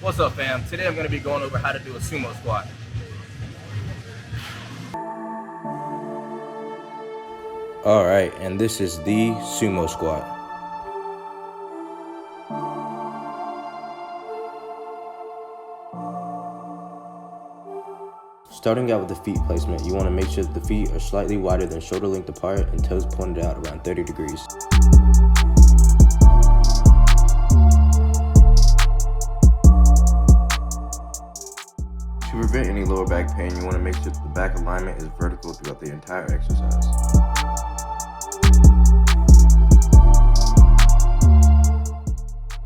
What's up, fam? Today I'm going to be going over how to do a sumo squat. Alright, and this is the sumo squat. Starting out with the feet placement, you want to make sure that the feet are slightly wider than shoulder length apart and toes pointed out around 30 degrees. To prevent any lower back pain, you want to make sure that the back alignment is vertical throughout the entire exercise.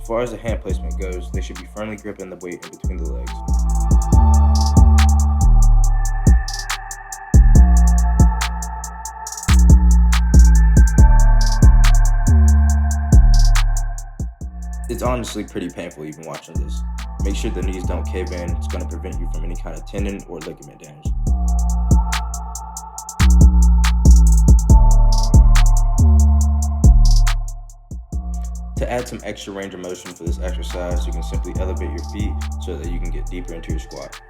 As far as the hand placement goes, they should be firmly gripping the weight in between the legs. It's honestly pretty painful even watching this. Make sure the knees don't cave in. It's going to prevent you from any kind of tendon or ligament damage. To add some extra range of motion for this exercise, you can simply elevate your feet so that you can get deeper into your squat.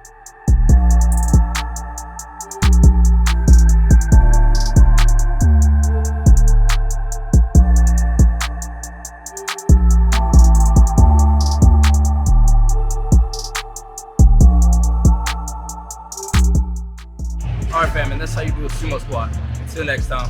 Alright fam, and that's how you do a sumo squat. Until next time.